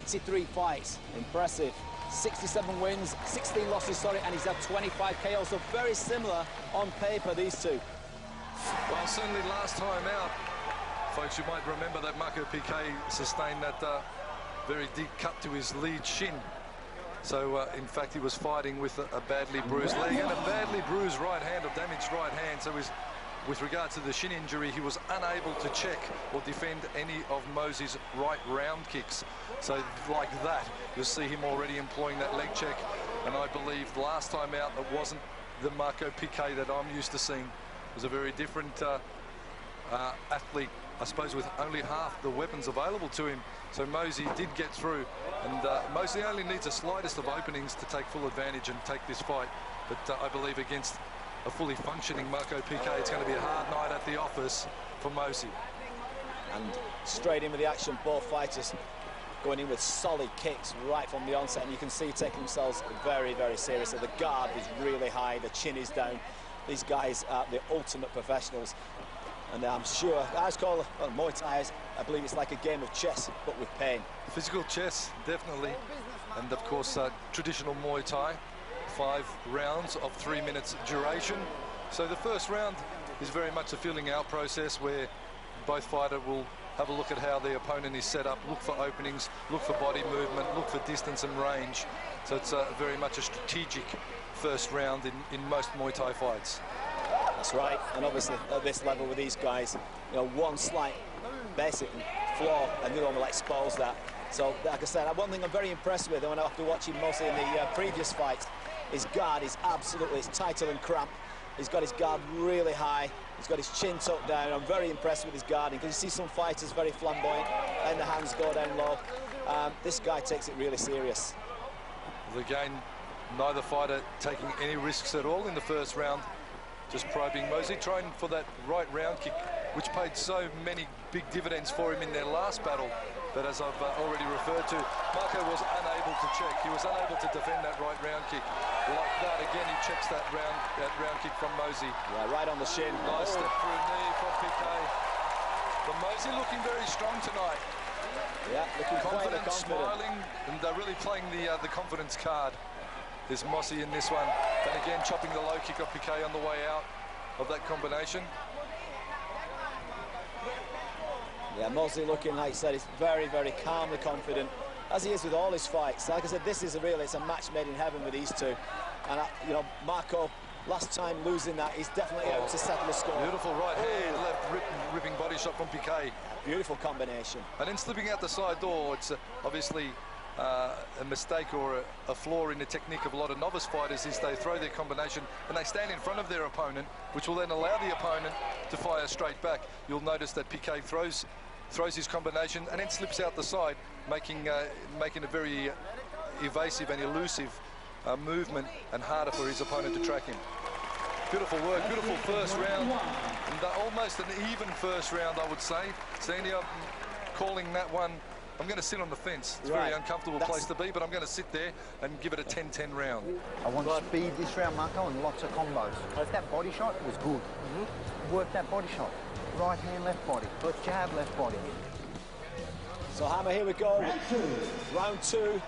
83 fights. Impressive. 67 wins, 16 losses, sorry, and he's had 25 KOs. So very similar on paper, these two. Well, certainly last time out, folks, you might remember that Marco PIQUE sustained that very deep cut to his lead shin. So, in fact, he was fighting with a badly bruised leg and a badly bruised right hand, or damaged right hand. So with regard to the shin injury, he was unable to check or defend any of Mosey's right round kicks. So like that, you'll see him already employing that leg check. And I believe last time out, it wasn't the Marco PIQUE that I'm used to seeing. It was a very different athlete, I suppose, with only half the weapons available to him. So Mosey did get through, and Mosey only needs the slightest of openings to take full advantage and take this fight. But I believe against a fully functioning Marco PIQUE, it's going to be a hard night at the office for Mosey. And straight in with the action, both fighters going in with solid kicks right from the onset, and you can see taking themselves very, very seriously. The guard is really high, the chin is down. These guys are the ultimate professionals, and I'm sure, guys call Muay Thai, I believe it's like a game of chess, but with pain. Physical chess, definitely, and of course traditional Muay Thai. 5 rounds of 3 minutes duration. So the first round is very much a feeling out process where both fighters will have a look at how the opponent is set up, look for openings, look for body movement, look for distance and range. So it's very much a strategic first round in most Muay Thai fights. That's right, and obviously at this level with these guys, you know, one slight basic flaw and the other one will expose that. So like I said, one thing I'm very impressed with, and after watching mostly in the previous fights, his guard is absolutely, it's tighter than cramp. He's got his guard really high. He's got his chin tucked down. I'm very impressed with his guarding, because you see some fighters very flamboyant and the hands go down low. This guy takes it really serious. Well, again, neither fighter taking any risks at all in the first round. Just probing Mosey, trying for that right round kick, which paid so many big dividends for him in their last battle. But as I've already referred to, Marco was unable to check. He was unable to defend that right round kick. Like that, again, he checks that round kick from Mosey. Yeah, right on the shin. Nice step through knee from PIQUE. But Mosey looking very strong tonight. Yeah, looking confident, confident, smiling, and they're really playing the confidence card. There's Mossy in this one. And again, chopping the low kick of PIQUE on the way out of that combination. Yeah, Mosley looking, like I said, he's very, very calmly confident, as he is with all his fights. Like I said, this is it's a match made in heaven with these two. And, you know, Marco, last time losing that, he's definitely out to settle the score. Beautiful right hand, left ripping body shot from PIQUE. Beautiful combination. And then slipping out the side door, it's obviously a mistake or a flaw in the technique of a lot of novice fighters is they throw their combination and they stand in front of their opponent, which will then allow the opponent to fire straight back. You'll notice that PIQUE throws his combination and then slips out the side, making a very evasive and elusive movement and harder for his opponent to track him. Beautiful work, beautiful first round, and almost an even first round, I would say. Sandy, I'm calling that one. I'm going to sit on the fence. It's a very uncomfortable place to be, but I'm going to sit there and give it a 10-10 round. I want speed this round, Marco, and lots of combos. So if that body shot was good, work that body shot. Right hand, left body. Jab, left body. So, Hammer, here we go. Round 2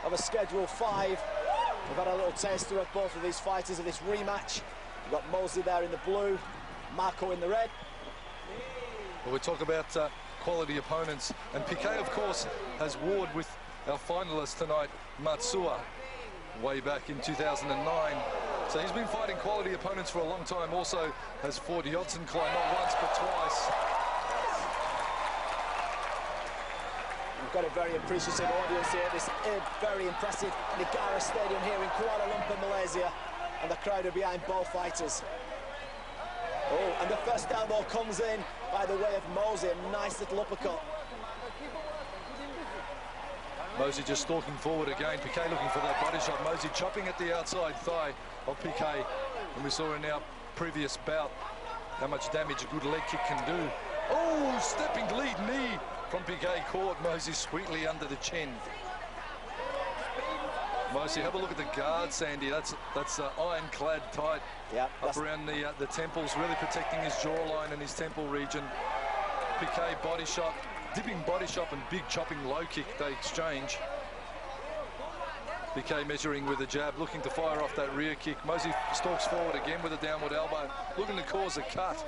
of a schedule 5. We've had a little taster of both of these fighters of this rematch. We've got Mosley there in the blue, Marco in the red. Well, we talk about quality opponents, and PIQUE, of course, has warred with our finalist tonight, Matsua, way back in 2009. So he's been fighting quality opponents for a long time. Also has fought Yodson Klein not once but twice. We've got a very appreciative audience here. This very impressive Negara Stadium here in Kuala Lumpur, Malaysia, and the crowd are behind both fighters. Oh, and the first elbow comes in by the way of Mosey, a nice little uppercut. Mosey just stalking forward again. PIQUE looking for that body shot. Mosey chopping at the outside thigh of PIQUE. And we saw in our previous bout how much damage a good leg kick can do. Oh, stepping lead knee from PIQUE caught Mosey sweetly under the chin. Mosey, have a look at the guard, Sandy. That's ironclad tight. Yeah, up around the temples, really protecting his jawline and his temple region. PIQUE body shot dipping body shot and big chopping low kick they exchange. PIQUE measuring with a jab, looking to fire off that rear kick. Mosey stalks forward again with a downward elbow, looking to cause a cut.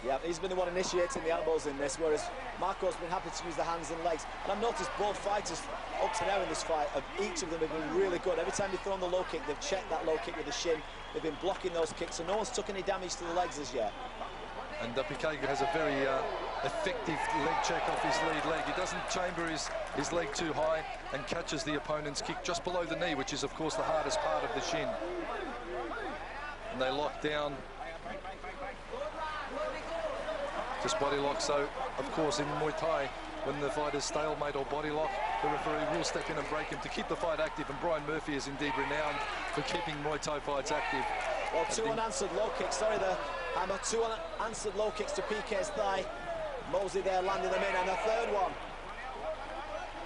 Yeah, he's been the one initiating the elbows in this, whereas Marco's been happy to use the hands and legs. And I've noticed both fighters up to now in this fight, each of them have been really good. Every time they've thrown the low kick, they've checked that low kick with the shin. They've been blocking those kicks, so no one's took any damage to the legs as yet. And PIQUE has a very effective leg check off his lead leg. He doesn't chamber his leg too high and catches the opponent's kick just below the knee, which is, of course, the hardest part of the shin. And they lock down. Just body lock. So, of course, in Muay Thai, when the fighter's stalemate or body lock, the referee will step in and break him to keep the fight active. And Brian Murphy is indeed renowned for keeping Muay Thai fights active. Well, two unanswered low kicks. Sorry, the hammer. Two unanswered low kicks to PIQUE's thigh. Mosey there landing them in, and a third one.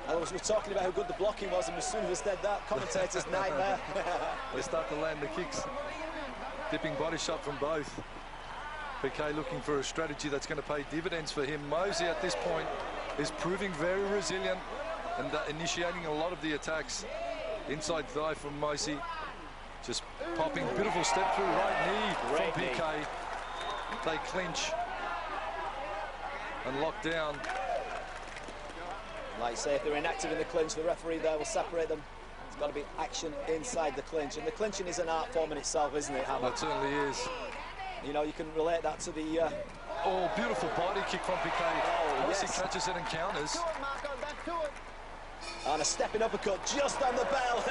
And we're talking about how good the blocking was, and as soon as we said that, commentator's nightmare. They start to land the kicks. Dipping body shot from both. PIQUE looking for a strategy that's going to pay dividends for him. Mosey at this point is proving very resilient and initiating a lot of the attacks. Inside thigh from Mosey. Just popping, beautiful step through right knee from PIQUE. They clinch and lock down. Like you say, if they're inactive in the clinch, the referee there will separate them. It's got to be action inside the clinch. And the clinching is an art form in itself, isn't it, Hammer? It certainly is. You know, you can relate that to the... Oh, beautiful body kick from PIQUE. Oh, Mosey catches it and counters. And a stepping uppercut just on the bell.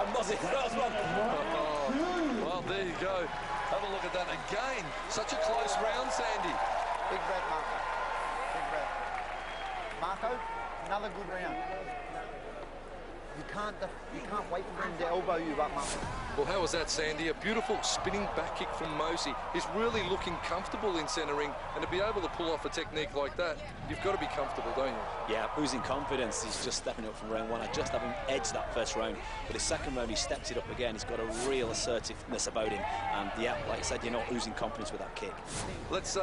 And Mosey throws one. Oh, well, there you go. Have a look at that again. Such a close round, Sandy. Big breath, Marco. Big breath. Marco, another good round. You can't wait for him to elbow you up, Marco. Well, how was that, Sandy? A beautiful spinning back kick from Mosey. He's really looking comfortable in centering, and to be able to pull off a technique like that, you've got to be comfortable, don't you? Yeah, oozing confidence. He's just stepping up from round one. I just have him edge that first round, but his second round he stepped it up again. He's got a real assertiveness about him, and yeah, like I said, you're not oozing confidence with that kick. Let's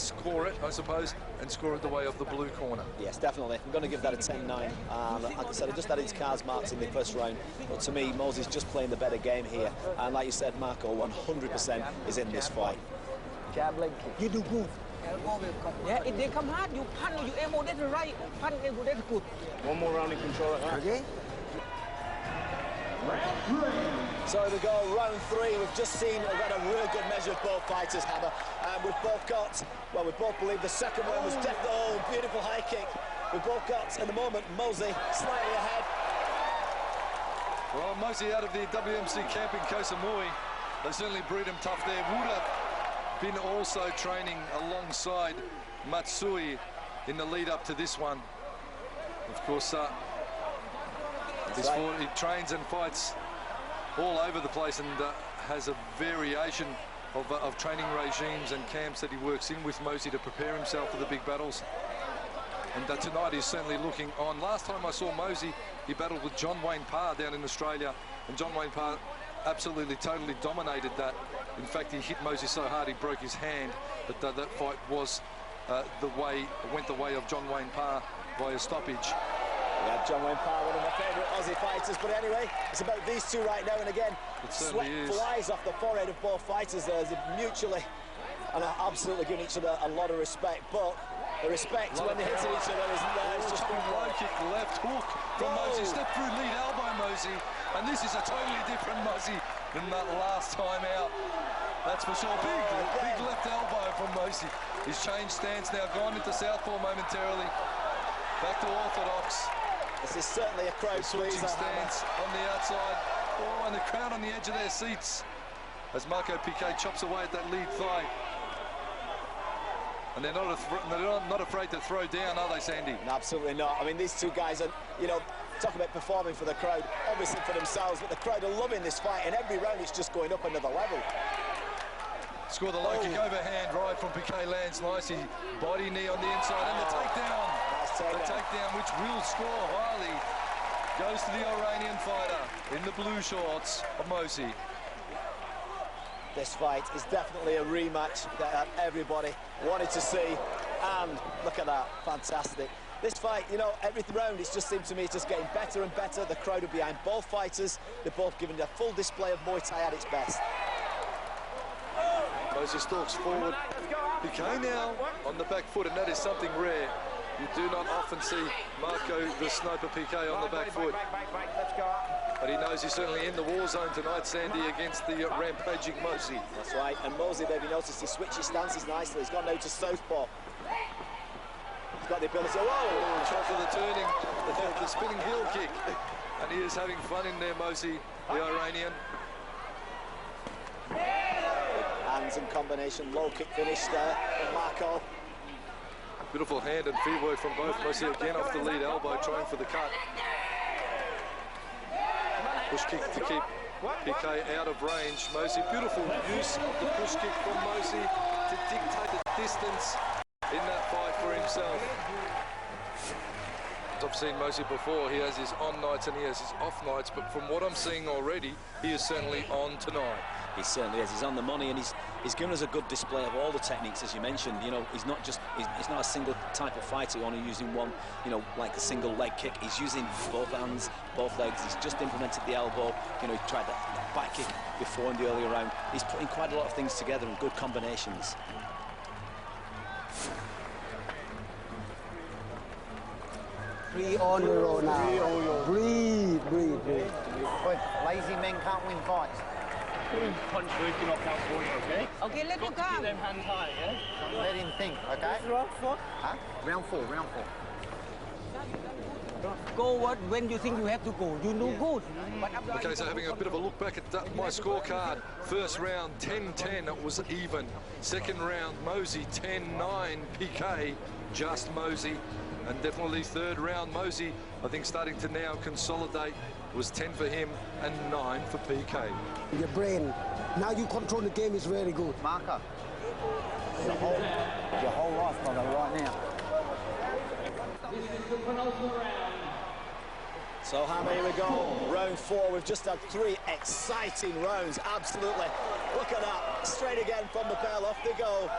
score it, I suppose, and score it the way of the blue corner. Yes, definitely. I'm going to give that a 10-9. Like I said, I just had his cars marked in the first round, but to me, Mosey's just playing the better game here. And like you said, Marco, 100% is in this fight. Jab leg kick. You do good. Elbow will come. Yeah, if they come hard, you punch, you elbow, that's right. Punch, elbow, that's good. One more round in control. Okay. So here we go, round three. We've just seen, we've had a real good measure of both fighters, Hammer. And we've both got, well, we both believe the second one was definitely, oh, beautiful high kick. We've both got, at the moment, Mosey slightly ahead. Well, Mosey out of the WMC camp in Koh Samui. They certainly breed him tough there. Would have been also training alongside Matsui in the lead up to this one. Of course, he trains and fights all over the place and has a variation of training regimes and camps that he works in with Mosey to prepare himself for the big battles. And tonight he's certainly looking on. Last time I saw Mosey, he battled with John Wayne Parr down in Australia, and John Wayne Parr absolutely, totally dominated that. In fact, he hit Mosey so hard he broke his hand, but that fight was went the way of John Wayne Parr via stoppage. Yeah, John Wayne Parr, one of my favourite Aussie fighters, but anyway, it's about these two right now, and again, sweat flies off the forehead of both fighters there, mutually, and are absolutely giving each other a lot of respect, but the respect when they're hitting each other isn't there. It's just been low kick, left hook from Mosey. Step through lead elbow, Mosey. And this is a totally different Mosey than that last time out. That's for sure. Big left elbow from Mosey. He's changed stance now, gone into southpaw momentarily. Back to orthodox. This is certainly a crowd switching stance on the outside. Oh, and the crowd on the edge of their seats as Marco PIQUE chops away at that lead thigh. And they're not afraid to throw down, are they, Sandy? No, absolutely not. I mean, these two guys are, you know, talk about performing for the crowd, obviously for themselves, but the crowd are loving this fight, and every round it's just going up another level. Score the low kick overhand right from PIQUE, lands nicely. Body knee on the inside, and the takedown. The takedown, which will score highly, goes to the Iranian fighter in the blue shorts of Mosey. This fight is definitely a rematch that everybody wanted to see, and look at that, fantastic. This fight, you know, every round, it's just seemed to me it's just getting better and better. The crowd are behind both fighters. They're both giving a full display of Muay Thai at its best. Mosey stalks forward. PK now on the back foot, and that is something rare. You do not often see Marco the Sniper PK on the back foot. But he knows he's certainly in the war zone tonight, Sandy, against the rampaging Mosey. That's right, and Mosey, they've noticed he switches stances nicely. He's gone now to southpaw. He's got the ability. Whoa! Shot for the turning, the spinning heel kick. And he is having fun in there, Mosey, the Iranian. Hands in combination, low kick finish there from Marco. Beautiful hand and feet work from both. Mosey again off the lead elbow, trying for the cut. Push kick to keep PK out of range. Mosey, beautiful use of the push kick from Mosey to dictate the distance in that fight for himself. I've seen Mosey before. He has his on nights and he has his off nights, but from what I'm seeing already, he is certainly on tonight. He certainly is. He's on the money, and he's given us a good display of all the techniques, as you mentioned. You know, he's not a single type of fighter only using one, you know, like a single leg kick. He's using both hands, both legs. He's just implemented the elbow. You know, he tried that back kick before in the earlier round. He's putting quite a lot of things together in good combinations. Breathe on your own now. Breathe, breathe, breathe. But lazy men can't win fights. Punch first, you knock out for you, okay? Okay, let him come. Them hands high, yeah? Let him think, okay? Round 4? Huh? Round 4, round 4. Go what when you think you have to go. You know good. But Okay, so having a bit of a look back at my scorecard. First round, 10-10, it was even. Second round, Mosey, 10-9, PK, just Mosey. And definitely third round, Mosey, I think starting to now consolidate, was 10 for him and 9 for PK. Your brain. Now you control the game is very good. Marco, your whole life, brother, right now. So Hammer, here we go, round 4. We've just had 3 exciting rounds, absolutely. Look at that, straight again from the bell, off they go.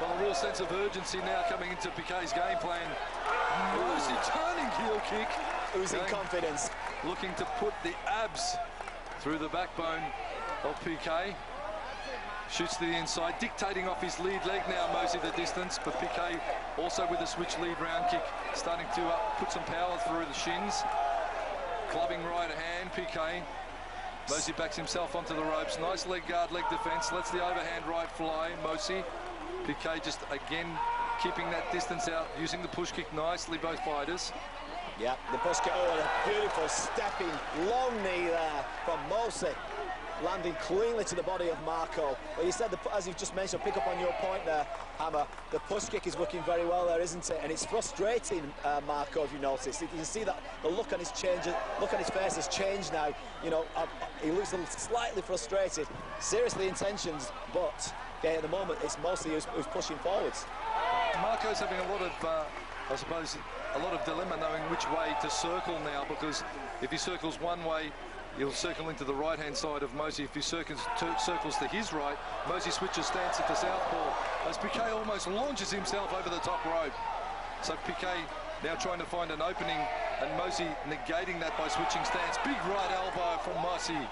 Well, a real sense of urgency now coming into PK's game plan. Mosey turning heel kick. Oozing confidence. Looking to put the abs through the backbone of PK. Shoots to the inside, dictating off his lead leg now, Mosey, the distance. But PK also with a switch lead round kick, starting to put some power through the shins. Clubbing right hand, PK. Mosey backs himself onto the ropes. Nice leg guard, leg defense. Lets the overhand right fly, Mosey. PK just again keeping that distance out, using the push kick nicely, both fighters. Yeah, the push kick, a beautiful stepping long knee there from Mosey, landing cleanly to the body of Marco. Well, you said, as you've just mentioned, pick up on your point there, Hammer, the push kick is working very well there, isn't it? And it's frustrating Marco, if you notice. You can see that the look on his face has changed now. You know, he looks a little slightly frustrated. Seriously intentions, but okay, at the moment it's Mosey who's pushing forwards. Marco's having a lot of, I suppose, a lot of dilemma knowing which way to circle now, because if he circles one way, he'll circle into the right-hand side of Mosey. If he circles to his right, Mosey switches stance into southpaw as PK almost launches himself over the top rope. So PK now trying to find an opening, and Mosey negating that by switching stance. Big right elbow from Mosey.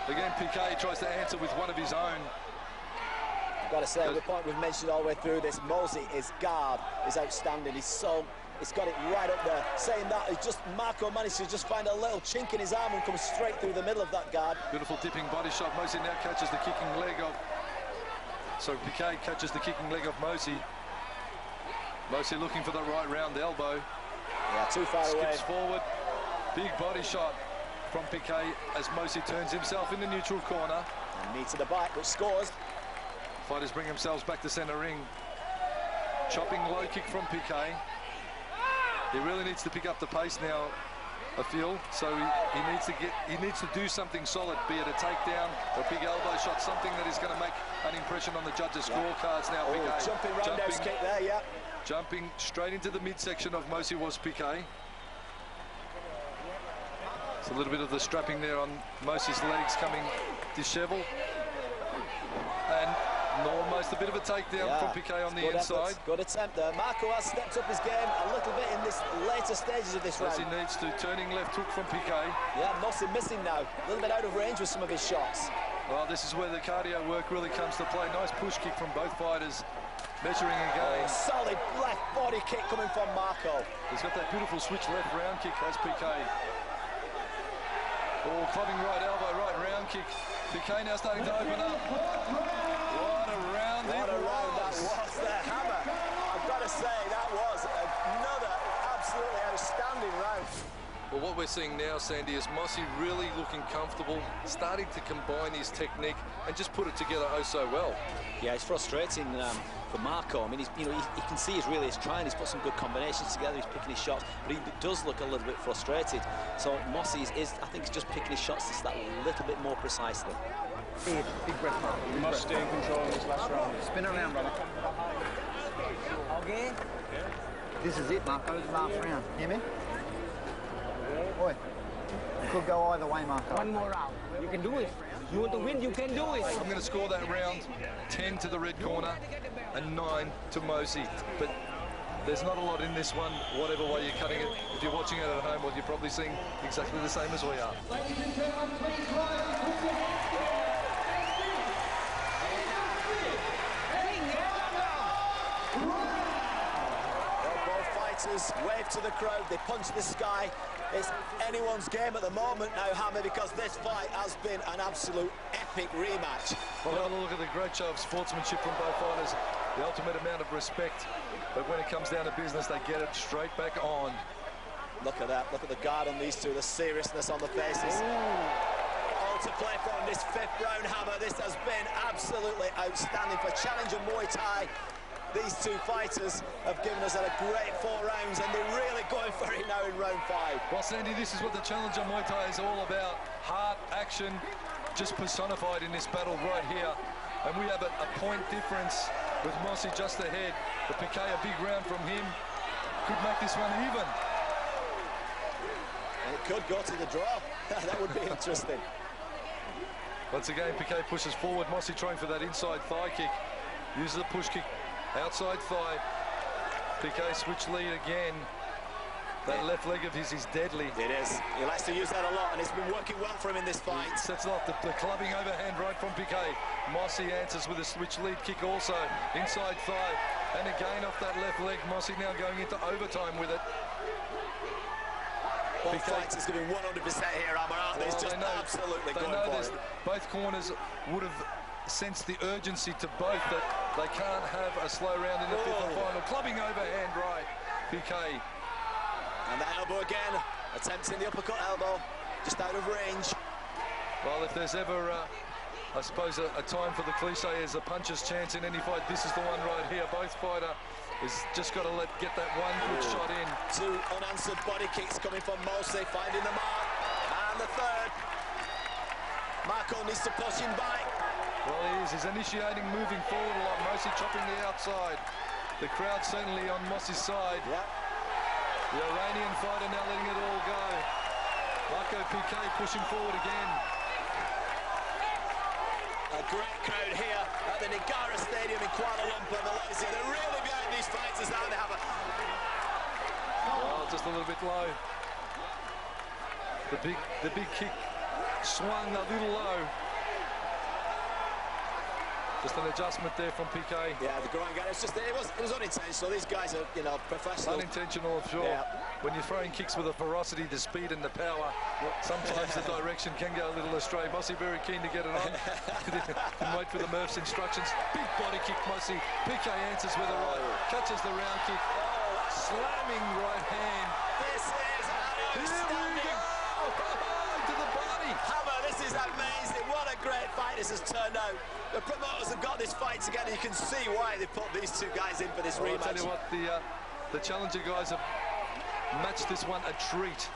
Again, PK tries to answer with one of his own. I've got to say, the point we've mentioned all the way through this, Mosey, his guard is outstanding. He's got it right up there. Saying that, Marco managed to just find a little chink in his arm and come straight through the middle of that guard. Beautiful dipping body shot. Mosey now catches the kicking leg of... So PK catches the kicking leg of Mosey. Mosey looking for the right round elbow. Yeah, too far away. Skips forward. Big body shot from PK as Mosey turns himself in the neutral corner. And knee to the back, which scores. Fighters bring themselves back to centre ring. Chopping low kick from PK. He really needs to pick up the pace now, I feel. So he needs to do something solid, be it a takedown or a big elbow shot, something that is going to make an impression on the judges' scorecards now. PK jumping roundhouse kick there, yeah. Jumping straight into the midsection of Mosey was PK. It's a little bit of the strapping there on Mosey's legs coming dishevelled. And Almost a bit of a takedown from PIQUE on the inside. Good attempt there. Marco has stepped up his game a little bit in this later stages of this round. As he needs to. Turning left hook from PIQUE. Yeah, Mossy missing now. A little bit out of range with some of his shots. Well, this is where the cardio work really comes to play. Nice push kick from both fighters. Measuring again. Solid left body kick coming from Marco. He's got that beautiful switch left round kick, has PIQUE. Oh, clubbing right elbow, right round kick. PIQUE now starting to open up. What a round that was there. Hammer, I've got to say, that was another absolutely outstanding round. Well, what we're seeing now, Sandy, is Mossy really looking comfortable, starting to combine his technique and just put it together oh so well. Yeah, it's frustrating for Marco. I mean, he's, you can see he's trying. He's put some good combinations together. He's picking his shots, but he does look a little bit frustrated. So Mossy is I think, he's just picking his shots just that little bit more precisely. Big breath, Marco. You must stay in control in this last round. Spin around, brother. Okay. This is it, Marco. Last round. Hear me? Boy, it could go either way, Marco. One more round. You can do it. You want to win, you can do it. I'm going to score that round 10 to the red corner and 9 to Mossy. But there's not a lot in this one, whatever way you're cutting it. If you're watching it at home, well, you're probably seeing exactly the same as we are. Wave to the crowd, they punch the sky. It's anyone's game at the moment now, Hammer, because this fight has been an absolute epic rematch. Well, have a look at the great show of sportsmanship from both fighters, the ultimate amount of respect. But when it comes down to business, they get it straight back on. Look at that, look at the guard on these two, the seriousness on the faces. All to play for in this fifth round, Hammer. This has been absolutely outstanding for Challenger Muay Thai. These two fighters have given us a great 4 rounds, and they're really going for it now in round 5. Well, Sandy, this is what the Challenger Muay Thai is all about. Heart, action, just personified in this battle right here. And we have a point difference with Mossy just ahead. But PIQUE, a big round from him, could make this one even. And it could go to the draw. That would be interesting. Once again, PIQUE pushes forward. Mossy trying for that inside thigh kick. Uses a push kick. Outside thigh. PIQUE switch lead again. That left leg of his is deadly. It is. He likes to use that a lot, and it's been working well for him in this fight. He sets off the clubbing overhand right from PIQUE. Mossy answers with a switch lead kick also. Inside thigh. And again off that left leg. Mossy now going into overtime with it. Both fighters giving 100% here, Amar, aren't they? It's just absolutely going for it. Both corners would have sensed the urgency to both that they can't have a slow round in the fifth and final. Clubbing overhand right, PIQUE. And that elbow again, attempting the uppercut elbow, just out of range. Well, if there's ever, I suppose, a time for the cliche is a puncher's chance in any fight, this is the one right here. Both fighter is just got to get that one good shot in. 2 unanswered body kicks coming from Mossy, finding the mark. And the third. Marco needs to push him back. Well, he is. He's initiating, moving forward a lot. Mossy chopping the outside. The crowd certainly on Mossy's side. Yeah. The Iranian fighter now letting it all go. Marco PIQUE pushing forward again. A great crowd here at the Negara Stadium in Kuala Lumpur, Malaysia. They're really behind these fighters now. They have a... Well, just a little bit low. The big kick swung a little low. Just an adjustment there from PIQUE. Yeah, the groin guard. It was unintentional. These guys are, professional. Unintentional, sure. Yeah. When you're throwing kicks with the ferocity, the speed, and the power, sometimes the direction can go a little astray. Mossy very keen to get it on. Can wait for the Murph's instructions. Big body kick, Mossy. PIQUE answers with a right. Catches the round kick. Slamming right hand. This is outstanding. To the body. Hammer, this is amazing. What a great fight this has turned out. The promoters have got this fight together. You can see why they put these two guys in for this rematch. I'll tell you what, the Challenger guys have matched this one a treat.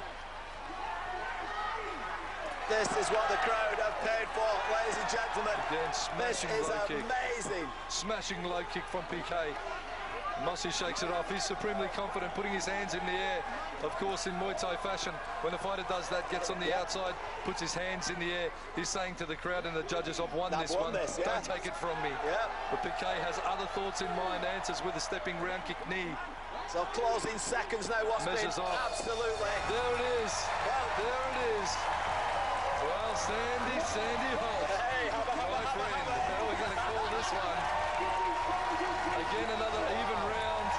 This is what the crowd have paid for, ladies and gentlemen. Again, smashing this is low kick. Amazing. Smashing low kick from PIQUE. Mossy shakes it off. He's supremely confident, putting his hands in the air. Of course, in Muay Thai fashion, when the fighter does that, gets on the outside, puts his hands in the air, he's saying to the crowd and the judges, I've won this one. Don't take it from me. But PIQUE has other thoughts in mind, answers with a stepping round kick knee. So closing seconds now, what's been absolutely. There it is. There it is. Well, Sandy Holt. Hey, my friend. How are we going to call this one? Again, another even round.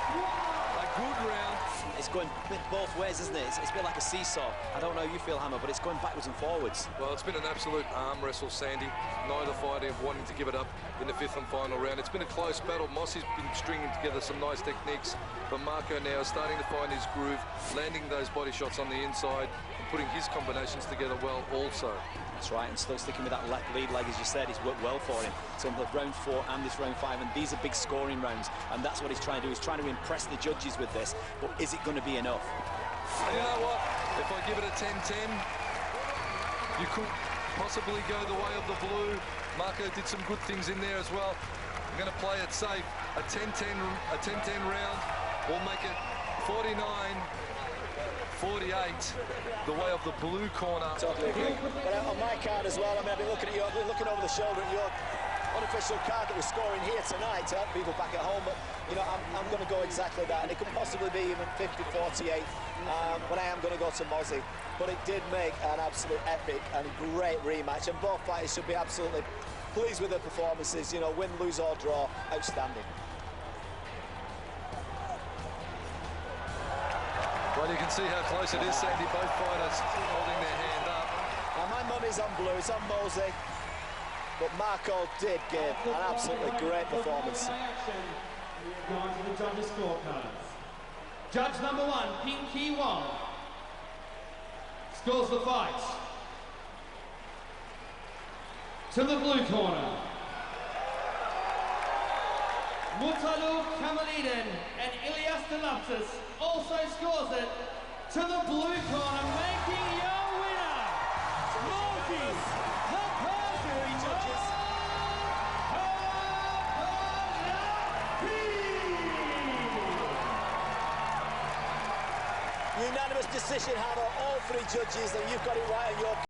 A good round. It's going both ways, isn't it? It's a bit like a seesaw. I don't know how you feel, Hammer, but it's going backwards and forwards. Well, it's been an absolute arm wrestle, Sandy. Neither fighter wanting to give it up in the 5th and final round. It's been a close battle. Mossy's been stringing together some nice techniques, but Marco now is starting to find his groove, landing those body shots on the inside and putting his combinations together well also. That's right, and still sticking with that lead leg, as you said. He's worked well for him. So in both round 4 and this round 5, and these are big scoring rounds, and that's what he's trying to do. He's trying to impress the judges with this, but is it going to be enough? And you know what? If I give it a 10-10, you could possibly go the way of the blue. Marco did some good things in there as well. I'm going to play it safe. A 10-10 round will make it 49-48, the way of the blue corner. Totally agree. But on my card as well, I mean, I've been looking over the shoulder at your unofficial card that we're scoring here tonight to help people back at home. But, you know, I'm going to go exactly that. And it could possibly be even 50-48 when I am going to go to Mozzie. But it did make an absolute epic and great rematch. And both fighters should be absolutely pleased with their performances. You know, win, lose or draw, outstanding. Well, you can see how close it is, Sandy. Both fighters holding their hand up. Now, my money's on blue, it's on Mosey. But Marco did give an absolutely great performance. Going to the judges' scorecards. Judge number 1, Pinky Wong, scores the fight. To the blue corner, Murtalu Kamaliden and Ilyas Delaptis also scores it to the blue corner, making your winner, Moses Unanimous decision, Hammer, all 3 judges, and you've got it right on your